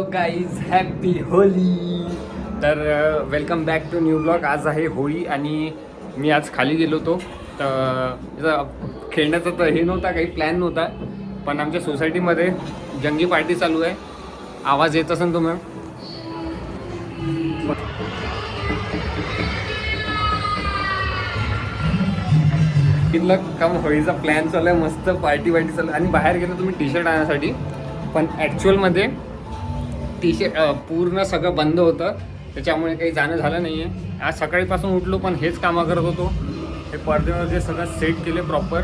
Hello guys, happy Holi. तर welcome back to new blog. आज आहे होळी आणि मी आज खाली गेलो होतो. तर खेळण्याचा तर हे नव्हता, काही प्लॅन नव्हता, पण आमच्या सोसायटीमध्ये जंगी पार्टी चालू आहे. आवाज येत असेल तुम्ही. कम होळीचा प्लॅन चालू आहे, मस्त पार्टी चालू आहे. आणि बाहेर गेलो तुम्ही टी शर्ट आणण्यासाठी, पण ॲक्च्युअलमध्ये टी शर्ट पूर्ण सगळं बंद होतं, त्याच्यामुळे काही जाणं झालं नाही आहे. आज सकाळीपासून उठलो पण हेच कामं करत होतो. हे पडद्यावर सगळं सेट केले प्रॉपर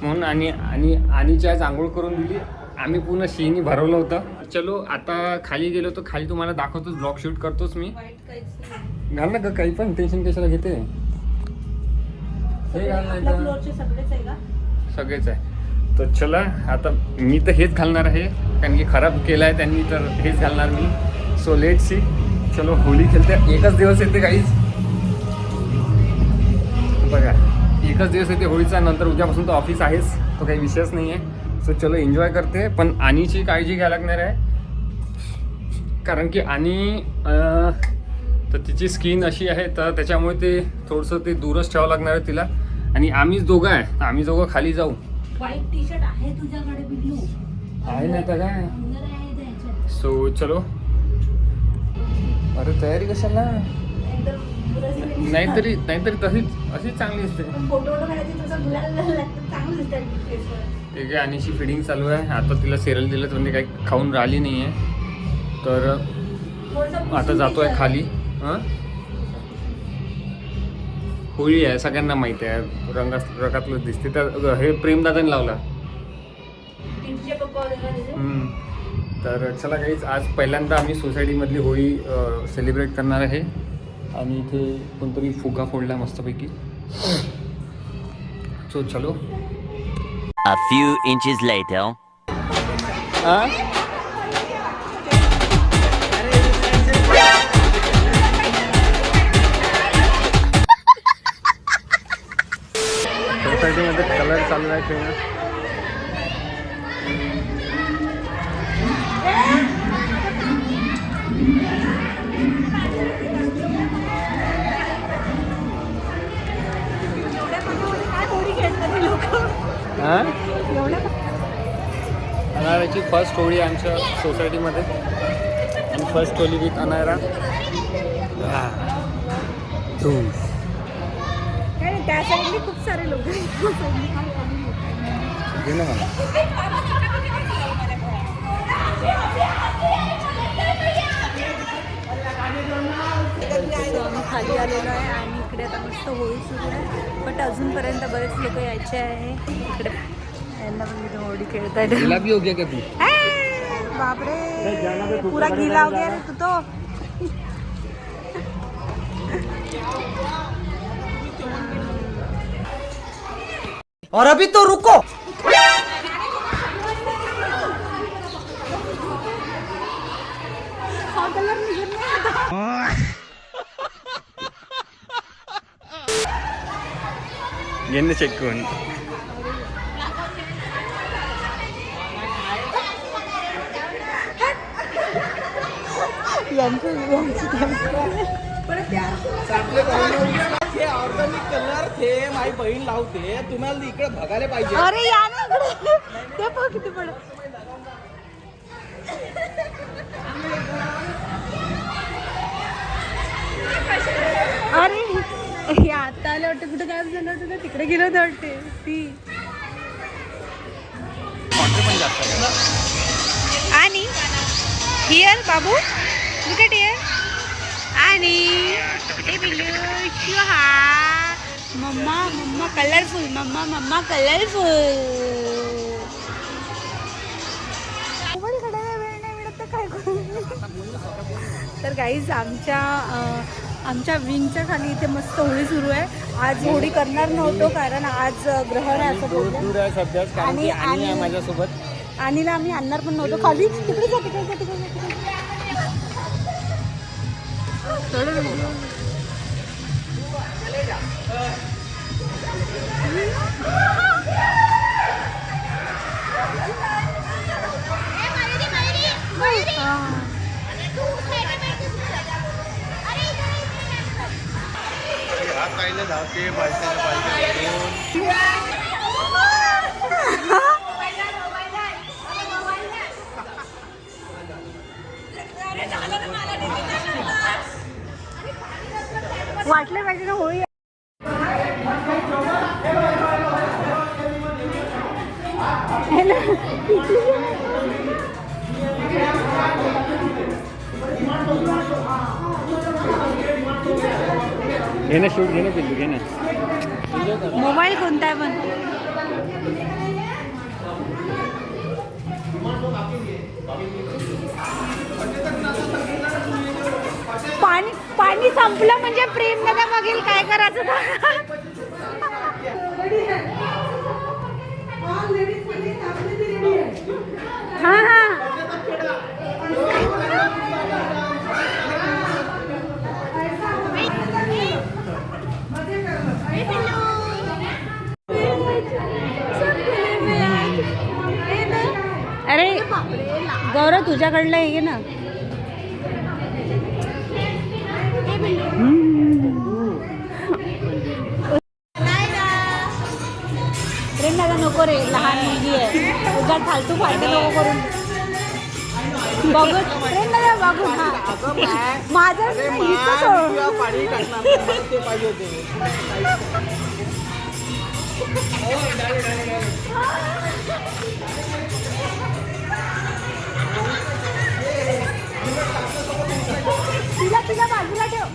म्हणून. आणीची आज आंघोळ करून दिली. आम्ही पूर्ण शेणी भरवलं होतं. चलो आता खाली गेलो तर खाली तुम्हाला दाखवतोच, ब्लॉग शूट करतोच मी. घाल ना ग, काही पण टेन्शन कशाला घेते. हे घाल नाही सगळेच आहे. तर चला आता मी तर हेच घालणार आहे, कारण की खराब केलं आहे त्यांनी, तर हेच घालणार मी. So let see. चलो होळी खेळते. एकच दिवस येते काहीच बघा, एकच दिवस येते होळीचा. नंतर उद्यापासून तर ऑफिस आहेच, तो काही विषयच नाही आहे. सो चलो एन्जॉय करते. पण आणीची काळजी घ्यायला लागणार आहे, कारण की आणि तर तिची स्किन अशी आहे, तर त्याच्यामुळे ते थोडंसं ते दूरच ठेवावं लागणार आहे तिला. आणि आम्ही दोघं खाली जाऊ. व्हाईट टी शर्ट आहे तुझ्याकडे बिल्लू? आहे नाही तर काय. सो चलो. अरे तयारी कशाला, नाहीतरी तशीच अशीच चांगली असते. ठीक आहे. आणीची फिडिंग चालू आहे. आता तिला सिरियल दिलं म्हणजे काही खाऊन राहिली नाही आहे, तर आता जातोय खाली. होळी आहे, सगळ्यांना माहिती आहे, रंगातलं दिसते. तर हे प्रेमदादाने लावला. तर चला काहीच, आज पहिल्यांदा आम्ही सोसायटीमधली होळी सेलिब्रेट करणार आहे. आणि इथे कोणतरी फुगा फोडला मस्तपैकी. सो चलो. A few inches later. सोसायटीमध्ये कलर चालू आहे खेळणं. अनाराची फर्स्ट होळी आमच्या सोसायटीमध्ये, आणि फर्स्ट होळी विथ अनारा. त्या साईडने खूप सारे लोक घे ना मला. आम्ही खाली आलेलो आहे आणि इकडे आता मस्त होळी सुरू आहे. बट अजूनपर्यंत बरेच लोक यायचे आहे इकडे. यांना पण मी होळी खेळता येते. गुलाबी हो गया का तू? बापरे, पूरा गीला हो गया रे तू तो. और अभी तो रुको. घेणं चेक करून. हे ऑर्गॅनिक कलर ते माझी बहीण लावते, तुम्हाला इकडे बघायला पाहिजे. अरे या ना इकडे. ते बघ किती पडत. अरे हे आता आलं वाटतं, कुठं गायब झालं होतं ना, तिकडे गेलं होतं वाटते ती. आणि हियर बाबू, लुक एट हियर. आणि ते बिल्लू हा mamma colourful, mamma colourful. Mobile काढायला वेळ नाही मिळत तर काय करू. तर गाईज आमच्या विंगच्या खाली इथे मस्त होळी सुरू आहे. आज होळी करणार नव्हतो कारण आज ग्रहण आहे असं बोललं. आणि माझ्यासोबत आणीला आम्ही आणणार पण नव्हतो खाली. तिकडे जा, तिकडे जा, तिकडे जा. ओके पाहिजे वाटलं पाहिजे ना होळी. घे ना शूट घे ना पिल्लू घे ना. मोबाईल कोणता आहे पण पाणी पाणी संपलं म्हणजे प्रेम दादा बघेल काय करायचं तर. हा हा अरे गौरव तुझ्याकडलं आहे घे ना. प्रेम दादा नको रे लहान मुलगी आहे उगाच फालतू फालतू नको करून बघू प्रेम दादा बघू हा माझं हिचं सोड. पाणी टाकणार मला ते पाहिजे होते. तिला तुझ्या बाजूला ठेव.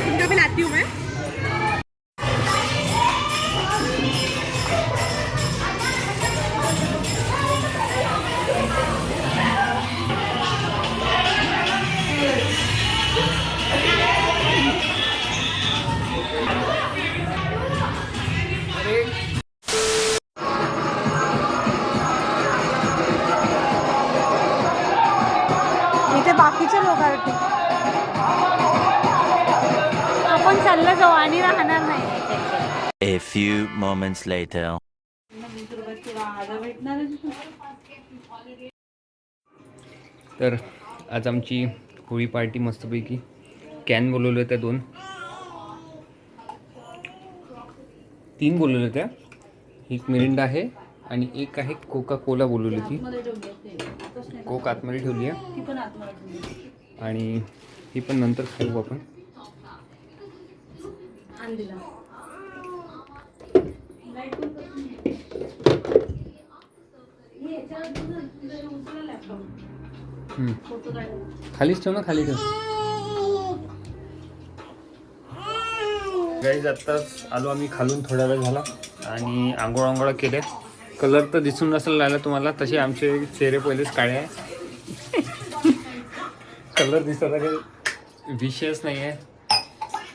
तुमच्या पण आती हूँ मैं. इथे बाकीचे लोक आहेत आपण चाललं जाऊ आणि राहणार नाही. A few moments later. तर आज आमची होळी पार्टी मस्तपैकी कॅन बोलवलं त्या 3 बोलवलं होत्या. एक मिरिंडा आहे आणि एक आहे कोका कोला बोलवली ती. कोक आतमध्ये ठेवली आहे आणि ही पण नंतर खाऊ आपण. खालीच ठेव ना खाली ठेव. गाईज आत्ताच आलो आम्ही खालून थोडा वेळ झाला आणि आंघोळ केले. कलर तर दिसून नसेल राहिला तुम्हाला तसे आमचे चेहरे पहिलेच काळे आहे. कलर दिसता काही विषयच नाही आहे.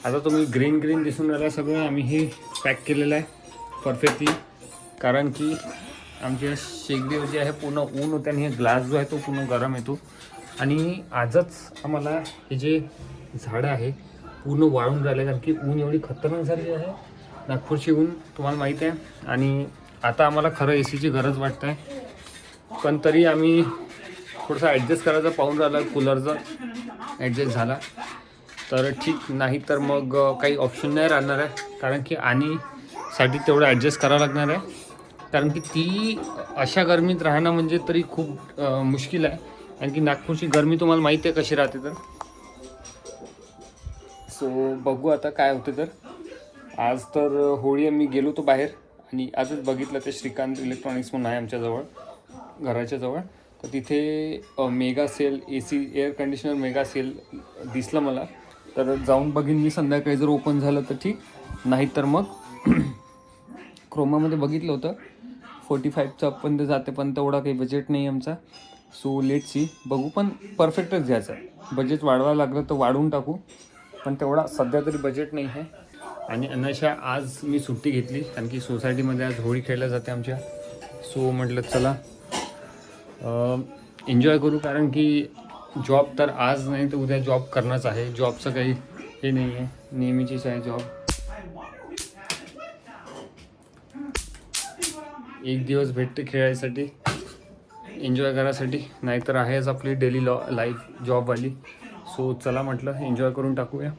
आता तुम्ही ग्रीन दिसून राहिला सगळं. आम्ही हे पॅक केलेलं आहे परफेक्टली कारण की आमच्या शेगडीवर जे आहे पूर्ण ऊन होते आणि हे ग्लास जो आहे तो पूर्ण गरम येतो. आणि आजच आम्हाला हे जे झाडं आहे पूर्ण वाळून राहिले कारण की ऊन एवढी खतरनाक झाली आहे. नागपूरची ऊन तुम्हाला माहीत आहे. आणि आता आम्हाला खरं ACची गरज वाटत आहे. पण तरी आम्ही थोडंसं ॲडजस्ट करायचं पाहून राहिलं. कूलरचं ॲडजस्ट झाला तर ठीक, नाही तर मग काही ऑप्शन नाही राहणार आहे कारण की आणि साठी तेवढं ॲडजस्ट करावं लागणार आहे. कारण की ती अशा गरमीत राहणं म्हणजे तरी खूप मुश्किल आहे. कारण की नागपूरची गरमी तुम्हाला माहिती आहे कशी राहते. तर सो बघू आता काय होते. तर आज तर होळी आम्ही गेलो होतो बाहेर आणि आजच बघितलं ते श्रीकांत इलेक्ट्रॉनिक्स म्हणून आहे आमच्याजवळ घराच्या जवळ. तर तिथे mega sale AC air conditioner mega sale दिसलं मला. तर जाऊन बघीन मी संध्याकाळी. जर ओपन झालं तर ठीक, नाही तर मग क्रोमामध्ये बघितलं होतं 45चं पण ते जाते पण तेवढा काही बजेट नाही आमचा. सो लेट सी बघू. पण परफेक्टच घ्यायचं आहे. बजेट वाढवायला लागलं तर वाढवून टाकू पण तेवढा सध्या तरी बजेट नाही आहे. आणि अनाशा आज मी सुट्टी घेतली कारण की सोसायटीमध्ये आज होळी खेळल्या जाते आमच्या. सो म्हटलं चला एन्जॉय करू कारण की जॉब तर आज नाही तर उद्या जॉब करणंच आहे. जॉबचं काही हे नाही आहे, नेहमीचीच आहे जॉब. एक दिवस भेटते खेळायसाठी एन्जॉय करायसाठी, नाहीतर आहेच आपली डेली लाईफ जॉबवाली. सो चला म्हटलं एन्जॉय करून टाकूया.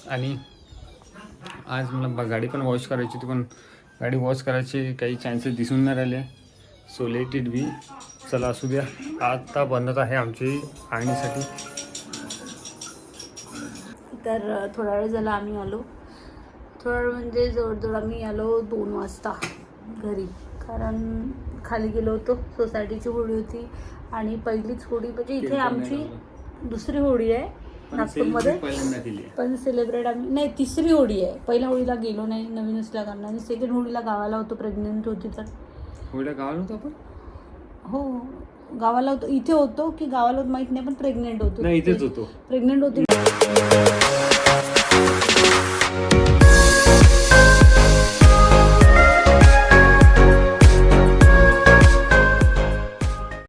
आणि आज मला गाडी पण वॉश करायची होती, पण गाडी वॉश करायचे काही चान्सेस दिसून नाही राहिले. So let it be. चला असू द्या. आता बनत आहे आमची आणीसाठी. तर थोडा वेळ झाला आम्ही आलो. थोडा वेळ म्हणजे जवळजवळ आम्ही आलो 2 वाजता घरी. कारण खाली गेलो होतो, सोसायटीची होळी होती आणि पहिलीच होळी म्हणजे इथे आमची दुसरी होळी आहे नागपूरमध्ये. पण सेलिब्रेट आम्ही नाही, तिसरी होळी आहे. पहिल्या होळीला गेलो नाही नवीन असल्या कारणाने. सेकंड होळीला गावाला होतो, प्रेग्नेंट होती तर. होळीला गावाला होतो आपण? हो गावाला होतो. इथे होतो की गावाला होतो माहीत नाही, पण प्रेग्नेंट होतो. नाही इथेच होतो. प्रेग्नेंट होती.